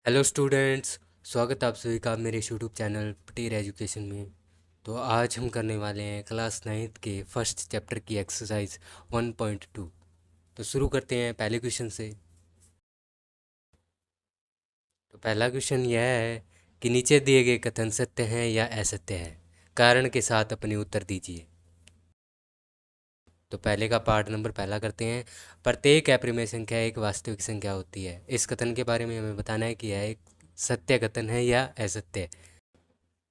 Hello students, स्वागत है आप सभी का मेरे यूट्यूब चैनल पटेर एजुकेशन में। तो आज हम करने वाले हैं क्लास 9th के फर्स्ट चैप्टर की एक्सरसाइज 1.2। तो शुरू करते हैं पहले क्वेश्चन से। तो पहला क्वेश्चन यह है कि नीचे दिए गए कथन सत्य हैं या असत्य है, कारण के साथ अपने उत्तर दीजिए। तो पहले का पार्ट नंबर पहला करते हैं। प्रत्येक अप्रिमेय संख्या एक वास्तविक संख्या होती है। इस कथन के बारे में हमें बताना है कि यह एक सत्य कथन है या असत्य।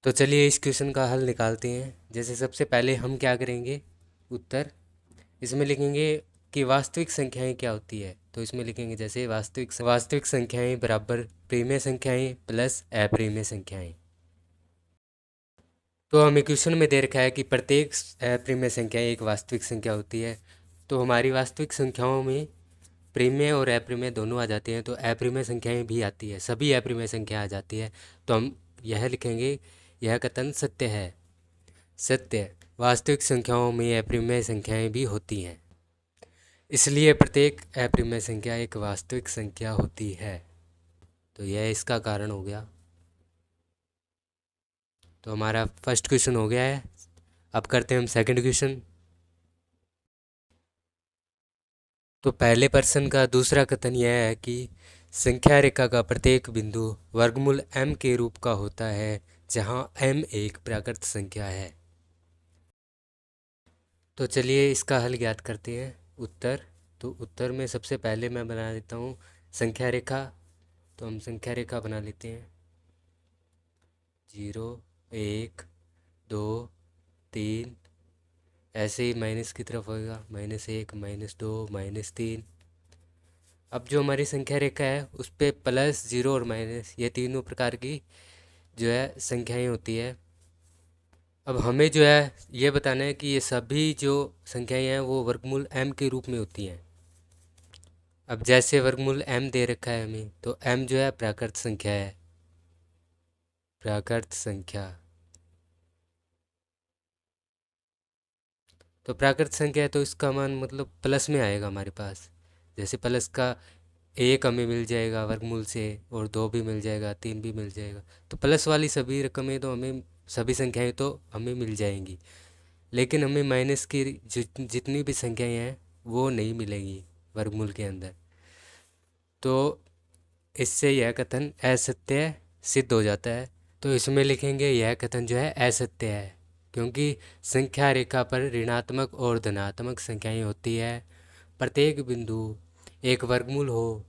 तो चलिए इस क्वेश्चन का हल निकालते हैं। जैसे सबसे पहले हम क्या करेंगे, उत्तर इसमें लिखेंगे कि वास्तविक संख्याएं क्या होती है। तो इसमें लिखेंगे जैसे वास्तविक संख्याएं बराबर प्रिमेय संख्याएं प्लस अप्रिमेय संख्याएं। तो हमें क्वेश्चन में दे रखा है कि प्रत्येक अप्रिमेय संख्या एक वास्तविक संख्या होती है। तो हमारी वास्तविक संख्याओं में प्रिमेय और अप्रिमेय दोनों आ जाते हैं, तो अप्रिमेय संख्याएं भी आती है, सभी अप्रिमेय संख्या आ जाती है। तो हम यह लिखेंगे, यह कथन सत्य है। सत्य, वास्तविक संख्याओं में अप्रिमेय संख्याएं भी होती हैं, इसलिए प्रत्येक अप्रिमेय संख्या एक वास्तविक संख्या होती है। तो यह इसका कारण हो गया। तो हमारा फर्स्ट क्वेश्चन हो गया है। अब करते हैं हम सेकंड क्वेश्चन। तो पहले पर्सन का दूसरा कथन यह है कि संख्या रेखा का प्रत्येक बिंदु वर्गमूल m के रूप का होता है, जहां m एक प्राकृत संख्या है। तो चलिए इसका हल ज्ञात करते हैं। उत्तर, तो उत्तर में सबसे पहले मैं बना देता हूँ संख्या रेखा। तो हम संख्या रेखा बना लेते हैं। 0, 1, 2, 3, ऐसे ही माइनस की तरफ होएगा, -1, -2, -3। अब जो हमारी संख्या रेखा है उस पर प्लस, जीरो और माइनस, ये तीनों प्रकार की जो है संख्याएं होती है। अब हमें जो है ये बताना है कि ये सभी जो संख्याएं हैं वो वर्गमूल m के रूप में होती हैं। अब जैसे वर्गमूल m दे रखा है हमें, तो m जो है प्राकृत संख्या है, प्राकृत संख्या। तो प्राकृत संख्या है तो इसका मान मतलब प्लस में आएगा हमारे पास। जैसे प्लस का 1 हमें मिल जाएगा वर्गमूल से, और 2 भी मिल जाएगा, 3 भी मिल जाएगा। तो प्लस वाली सभी रकमें तो हमें, सभी संख्याएं तो हमें मिल जाएंगी, लेकिन हमें माइनस की जितनी भी संख्याएं हैं वो नहीं मिलेंगी वर्गमूल के अंदर। तो इससे यह कथन असत्य सिद्ध हो जाता है। तो इसमें लिखेंगे यह कथन जो है असत्य है, क्योंकि संख्या रेखा पर ऋणात्मक और धनात्मक संख्याएं होती है। प्रत्येक बिंदु एक वर्गमूल हो,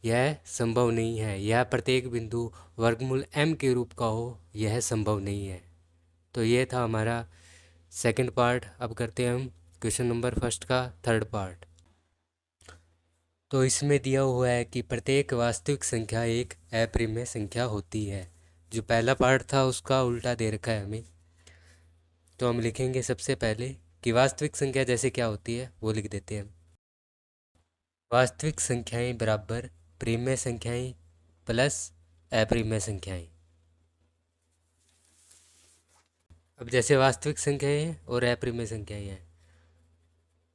यह संभव नहीं है। यह प्रत्येक बिंदु वर्गमूल m के रूप का हो, यह संभव नहीं है। तो ये था हमारा सेकंड पार्ट। अब करते हैं हम क्वेश्चन नंबर फर्स्ट का थर्ड पार्ट। तो इसमें दिया हुआ है कि प्रत्येक वास्तविक संख्या एक अप्रिमेय संख्या होती है। जो पहला पार्ट था उसका उल्टा दे रखा है हमें। तो हम लिखेंगे सबसे पहले कि वास्तविक संख्या जैसे क्या होती है वो लिख देते हैं। वास्तविक संख्याएं बराबर प्रिमेय संख्याएं प्लस अप्रिमेय संख्याएं। अब जैसे वास्तविक संख्याएं हैं और अप्रिमेय संख्याएं हैं,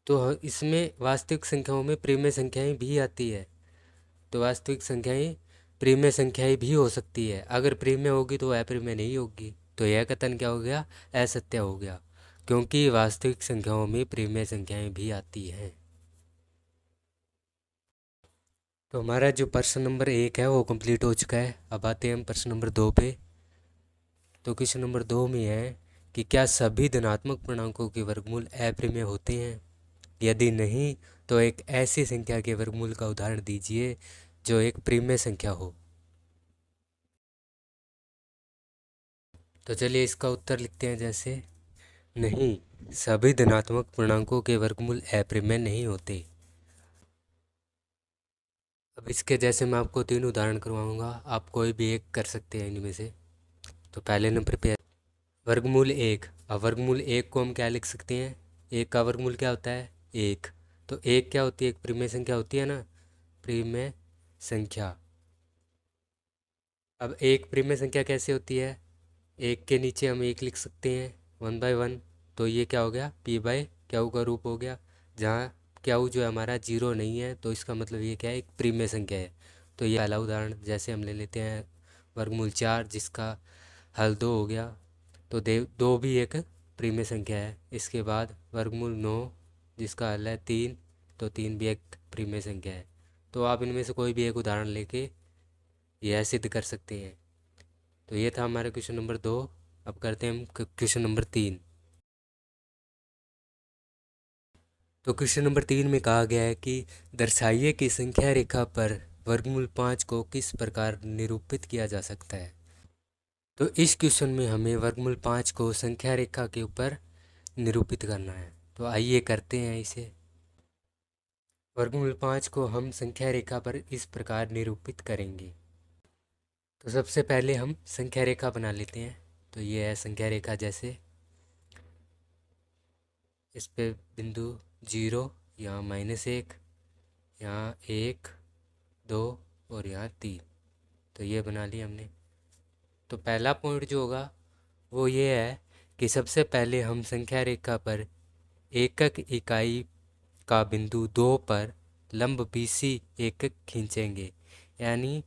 तो इसमें वास्तविक संख्याओं में प्रिमेय संख्याएं भी आती है। तो वास्तविक संख्याएं प्रिमेय संख्याएं भी हो सकती है। अगर प्रिमेय होगी तो अप्रिमेय नहीं होगी। तो यह कथन क्या हो गया, असत्य हो गया, क्योंकि वास्तविक संख्याओं में प्रिमेय संख्याएं भी आती हैं। तो हमारा जो प्रश्न नंबर 1 है वो कंप्लीट हो चुका है। अब आते हैं हम प्रश्न नंबर 2 पे। तो क्वेश्चन नंबर 2 में है कि क्या सभी धनात्मक पूर्णांकों के वर्गमूल अप्रिमेय होते हैं? यदि नहीं, तो एक ऐसी संख्या के वर्गमूल का उदाहरण दीजिए जो एक प्रिमेय संख्या हो। तो चलिए इसका उत्तर लिखते हैं। जैसे नहीं, सभी धनात्मक पूर्णांकों के वर्गमूल अप्रिमेय नहीं होते। अब इसके जैसे मैं आपको 3 उदाहरण करवाऊंगा, आप कोई भी एक कर सकते हैं इनमें से। तो पहले नंबर पे वर्गमूल 1। अब वर्गमूल 1 को हम क्या लिख सकते हैं, 1 का वर्गमूल क्या होता है, 1। तो 1 क्या होती है, एक प्रिमेय संख्या होती है ना, प्रिमेय संख्या। अब एक प्रिमेय संख्या कैसे होती है, 1 के नीचे हम 1 लिख सकते हैं 1/1। तो ये क्या हो गया, p/q का रूप हो गया, जहाँ q जो है हमारा 0 नहीं है, तो इसका मतलब ये क्या है, एक प्रिमेय संख्या है। तो ये पहला उदाहरण। जैसे हम ले लेते हैं वर्गमूल 4 जिसका हल 2 हो गया, तो 2 भी एक प्रीमिय संख्या है। इसके बाद वर्गमूल 9 जिसका हल है 3, तो 3 भी एक प्रीमिय संख्या है। तो आप इनमें से कोई भी एक उदाहरण लेके यह सिद्ध कर सकते हैं। तो ये था हमारा क्वेश्चन नंबर 2। अब करते हैं हम क्वेश्चन नंबर 3। तो क्वेश्चन नंबर 3 में कहा गया है कि दर्शाइए कि संख्या रेखा पर वर्गमूल 5 को किस प्रकार निरूपित किया जा सकता है। तो इस क्वेश्चन में हमें वर्गमूल 5 को संख्या रेखा के ऊपर निरूपित करना है। तो आइए करते हैं इसे। वर्गमूल 5 को हम संख्या रेखा पर इस प्रकार निरूपित करेंगे। तो सबसे पहले हम संख्या रेखा बना लेते हैं। तो ये है संख्या रेखा। जैसे इस पे बिंदु 0, यहाँ -1, यहाँ 1, 2 और यहाँ 3। तो ये बना लिया हमने। तो पहला पॉइंट जो होगा वो ये है कि सबसे पहले हम संख्या रेखा पर एकक इकाई का बिंदु 2 पर लंब BC एकक खींचेंगे। यानी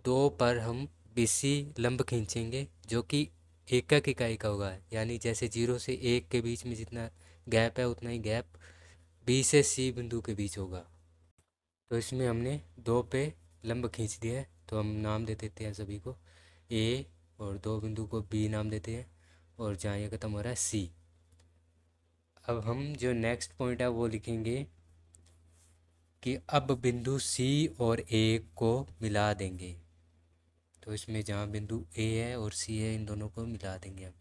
2 पर हम BC लंब खींचेंगे जो कि एकक इकाई का होगा। यानी जैसे 0 से 1 के बीच में जितना गैप है उतना ही गैप B से C बिंदु के बीच होगा। तो इसमें हमने 2 पे लंब खींच दिया है। तो हम नाम दे देते हैं सभी को A और 2 बिंदु को B नाम देते हैं, और जहाँ ये ख़त्म हो रहा है C। अब हम जो नेक्स्ट पॉइंट है वो लिखेंगे कि अब बिंदु C और A को मिला देंगे। तो इसमें जहाँ बिंदु A है और C है इन दोनों को मिला देंगे हम।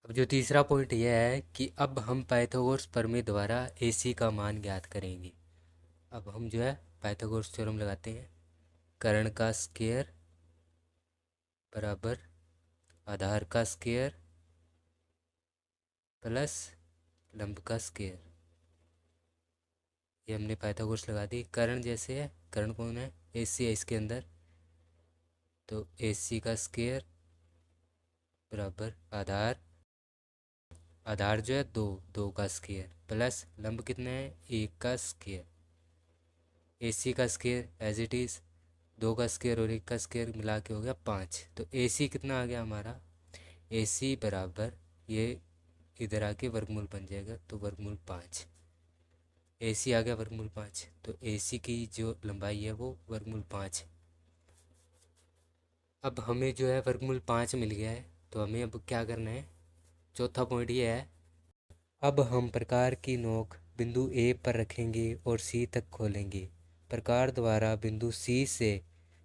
अब जो तीसरा पॉइंट यह है कि अब हम पाइथागोरस प्रमेय द्वारा AC का मान ज्ञात करेंगे। अब हम जो है पाइथागोरस थ्योरम लगाते हैं। कर्ण का स्क्वायर बराबर आधार का स्क्वायर प्लस लंब का स्क्वायर। ये हमने पाइथागोरस लगा दी। कर्ण जैसे है, कर्ण कौन है, AC है इसके अंदर, तो AC का स्क्वायर बराबर आधार, आधार जो है 2, 2 का स्क्वायर प्लस लंब कितना है 1 का स्क्वायर। AC का स्क्वायर एज इट इज़ 2 का स्क्वायर और 1 का स्क्वायर मिला के हो गया 5। तो AC कितना आ गया हमारा, AC बराबर ये इधर आके वर्गमूल बन जाएगा, तो वर्गमूल 5। AC आ गया वर्गमूल 5। तो AC की जो लंबाई है वो वर्गमूल 5 है। अब हमें जो है वर्गमूल 5 मिल गया है। तो हमें अब क्या करना है, चौथा पॉइंट ये है, अब हम प्रकार की नोक बिंदु A पर रखेंगे और C तक खोलेंगे। प्रकार द्वारा बिंदु C से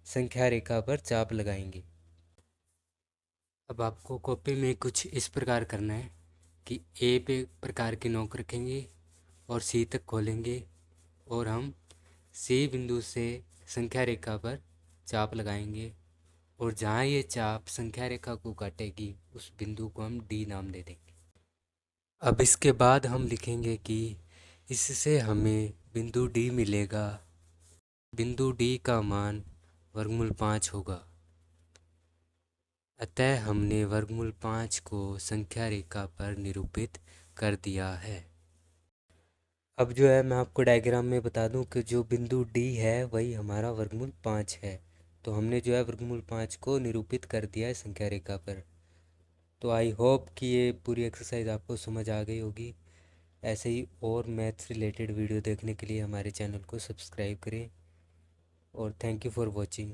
संख्या रेखा पर चाप लगाएंगे। अब आपको कॉपी में कुछ इस प्रकार करना है कि A पे प्रकार की नोक रखेंगे और C तक खोलेंगे, और हम C बिंदु से संख्या रेखा पर चाप लगाएंगे, और जहाँ ये चाप संख्या रेखा को काटेगी उस बिंदु को हम D नाम दे देंगे। अब इसके बाद हम लिखेंगे कि इससे हमें बिंदु D मिलेगा। बिंदु D का मान वर्गमूल 5 होगा। अतः हमने वर्गमूल 5 को संख्या रेखा पर निरूपित कर दिया है। अब जो है मैं आपको डायग्राम में बता दूं कि जो बिंदु D है वही हमारा वर्गमूल 5 है। तो हमने जो है वर्गमूल 5 को निरूपित कर दिया है संख्या रेखा पर। तो आई होप कि ये पूरी एक्सरसाइज आपको समझ आ गई होगी। ऐसे ही और मैथ्स रिलेटेड वीडियो देखने के लिए हमारे चैनल को सब्सक्राइब करें, और थैंक यू फॉर वॉचिंग।